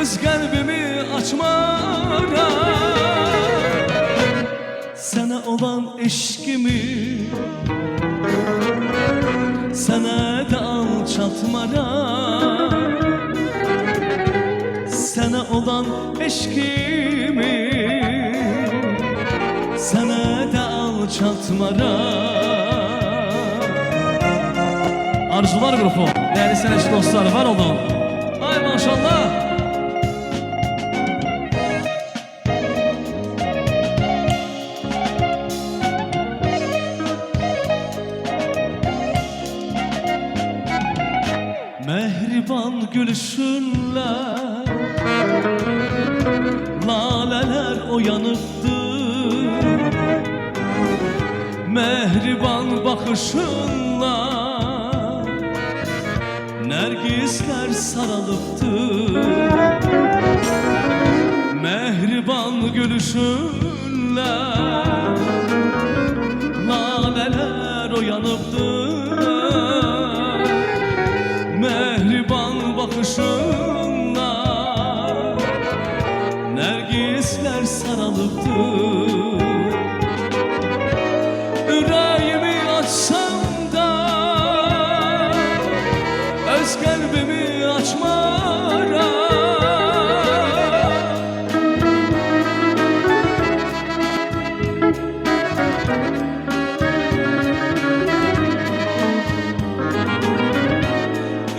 öz qəlbimi açmara. Sənə olan eşqimi sənə də alçatmara. Sənə olan eşqimi sənə də alçatmara. Arzular qrupu, değerli sənətçi dostlar, var olun. Ay maşallah. Mehriban gülüşünlə laleler oyanıbdı. Mehriban bakışınla nergisler sarılıbdı. Mehriban gülüşünlə laleler oyanıbdı. Mehriban bakışınla nergisler sarılıbdı. Yüreğimi açsam da öz kalbimi açmara.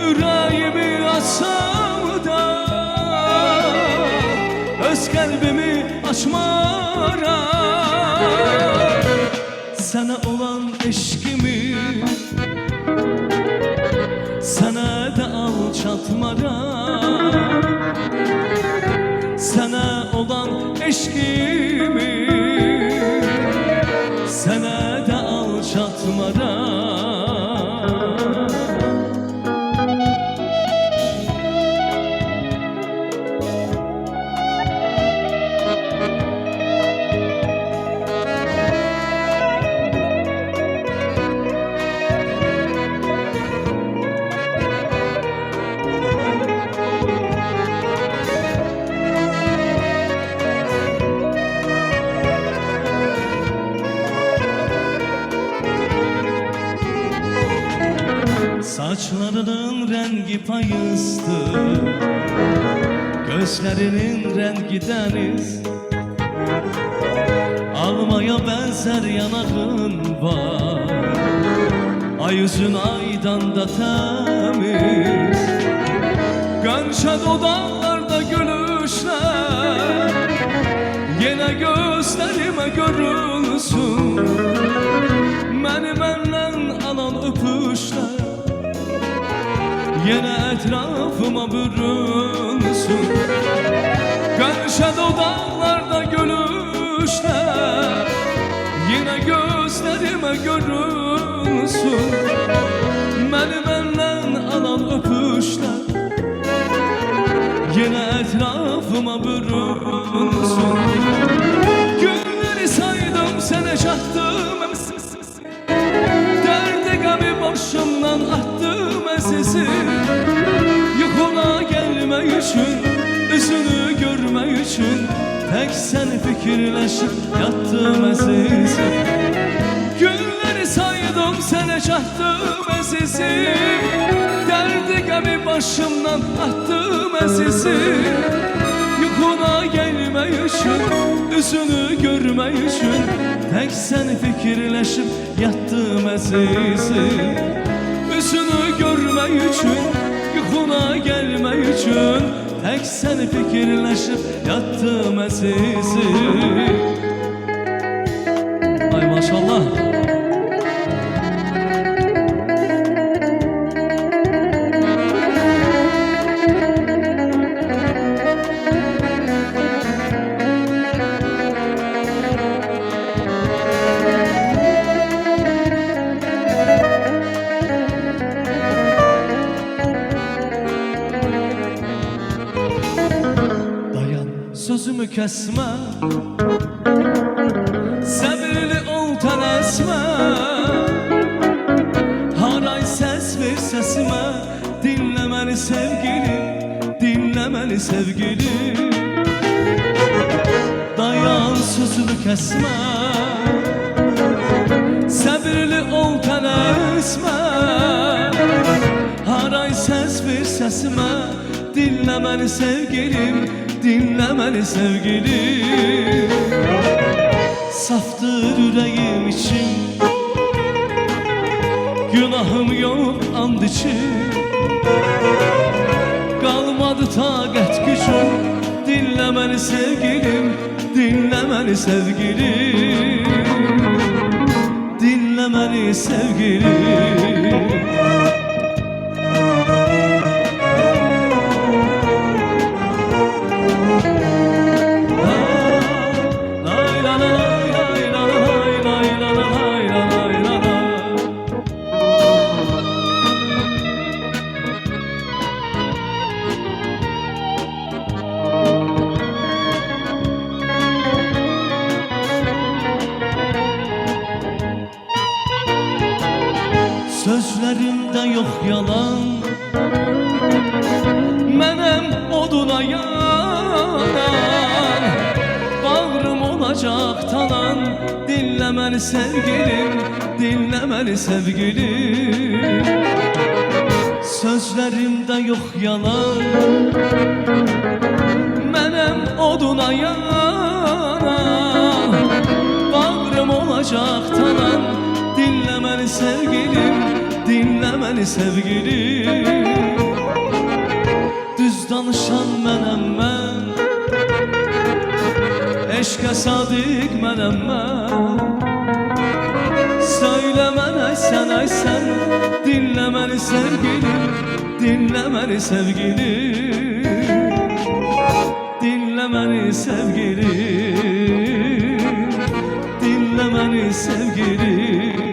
Yüreğimi açsam da öz kalbimi açmara. Sana olan eşkimi sana da alçatmara. Sana olan eşkimi sana da alçatmara. Saçlarının rengi payızdı, gözlerinin rengi deniz. Almaya benzer yanağın var, ay yüzün aydan da temiz. Gönçe dudaklarda gülüşler yine gözlerime görünsün. Beni benden alan öpüşler yine etrafıma bürünsün. Gönçe dudaklarda gülüşler yine gözlerime görünsün. Beni benden alan öpüşler yine etrafıma bürünsün. Günleri saydım sene çattım, derdi gami başımdan attım sesi. Yuxuna gelme için, üzünü görme için tek sen fikirleşip yattım sesi. Günleri saydım sene çattım sesi, derdi gami başımdan attım sesi. Yuxuna gelme için, üzünü görme için tek sen fikirleşip yattım sesi. Üzünü görme için, yuxuna gelme için tek sen fikirleşip yattım sesi. Ay maşallah. Sözümü kesme, səbirli ol tələsmə. Haray səs ver səsimə, dinlə məni sevgilim, dinlə məni sevgilim. Dayan sözünü kəsmə, səbirli ol tələsmə. Haray səs ver səsimə, dinlə məni sevgilim, dinlə məni sevgilim. Safdır ürəyim için, günahım yok and için. Qalmadı taqət gücüm, dinlə məni sevgilim, dinlə məni sevgilim. Dinlə məni sevgilim. Sözlerimde yok yalan, mənim oduna yanan. Bağrım olacak talan, dinlə məni sevgilim, dinlə məni sevgilim. Sözlerimde yok yalan, mənim oduna yanan. Bağrım olacak talan, dinlə məni sevgilim, dinlə məni sevgilim. Düz danışan mənəm mən, eşqə sadiq mənəm mən. Söylə mənə sən, ay sən, dinlə məni sevgilim, dinlə məni sevgilim. Dinlə məni sevgilim, dinlə məni sevgilim.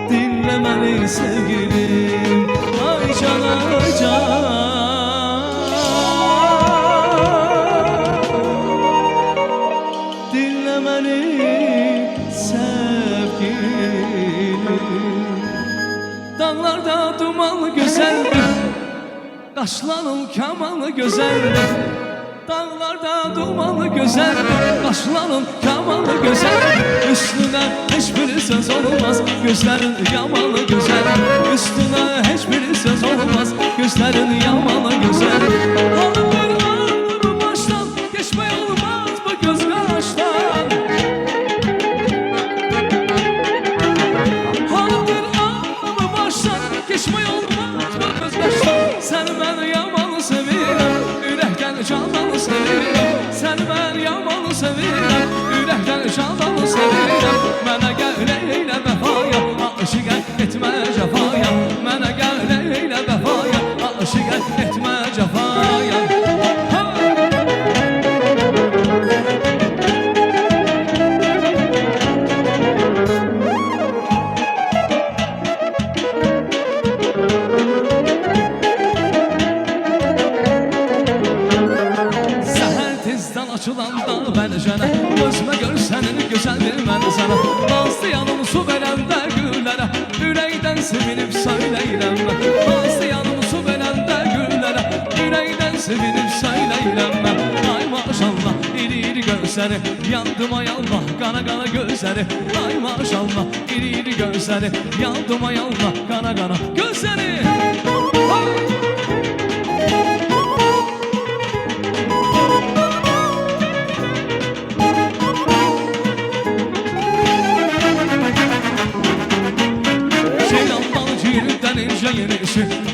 Dinlə məni sevgilim, ay can ay can. Dinlə məni sevgilim. Dağlarda dumanlı gözəldir, qaşların kamalı gözəldir. Dağlarda dumanlı gözəldir, qaşların kamalı gözəldir. Üstünə heç bir söz olmaz, gözlərin yamalı gözəl. Üstünə heç bir söz olmaz, gözlərin yamalı gözəl. Alıdır alnımı başdan, geçmək olmaz bu göz qaşdan. Alıdır alnımı başdan, geçmək olmaz bu göz qaşdan. Sən mən yamalı sevirəm, ürəkdən candanı sevirəm. Sən mən yamalı sevirəm, ürəkdən candanı sevirəm. Mənə gəl eylə vəfaya, aşiqət etmə cəfaya. Mənə gəl eylə vəfaya, aşiqət etmə cəfaya. Açılanda pəncərə, gözümə görsənin gözəldir mən sənə. Nazlı yanım su verəndə güllərə, ürəkdən sevinib söyləyirəm mən. Nazlı yanım su verəndə güllərə, ürəkdən sevinib söyləyirəm mən. Ay maşallah, iri iri gözləri, yandım ay Allah, qana qana gözləri. Ay maşallah, iri iri gözləri, yandım ay Allah, qana qana gözləri.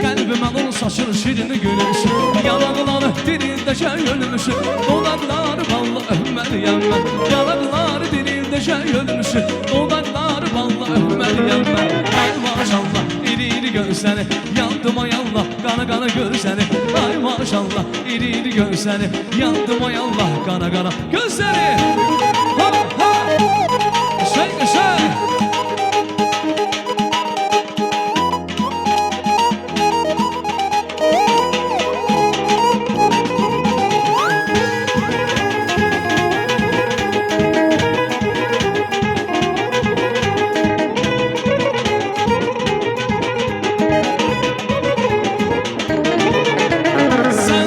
Qəlbimə ol saçır şirini gülüşü, yanaqları dilindəcə ölmüşü, dodaqları ballı öpməliyəm mən. Yanaqları dilindəcə ölmüşü, dodaqları ballı öpməliyəm mən. Ay maşallah, iri iri gözləri, yandım ay Allah, qana qana gözləri. Ay maşallah, iri iri gözləri, yandım ay Allah, qana qana gözləri. Ha ha, şey şey. Sen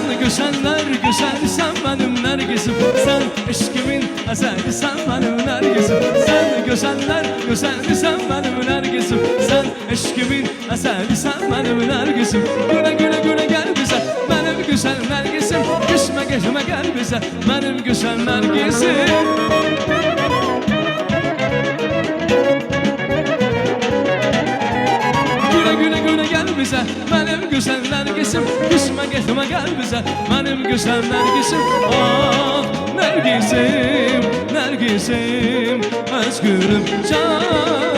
sen benim Nergis'im. Sen eşkimin eseri sen benim Nergis'im. Sen güzeller güzeli sen benim Nergis'im. Sen eşkimin eseri sen benim Nergis'im. Güle güle güle gel bize benim güzel Nergis'im. Küsme geçme gel bize benim güzel Nergis'im. Bize benim güzel Nergis'im. Küsme geçme gel bize benim güzel Nergis'im. Ah Nergis'im, Nergis'im, özgürüm can.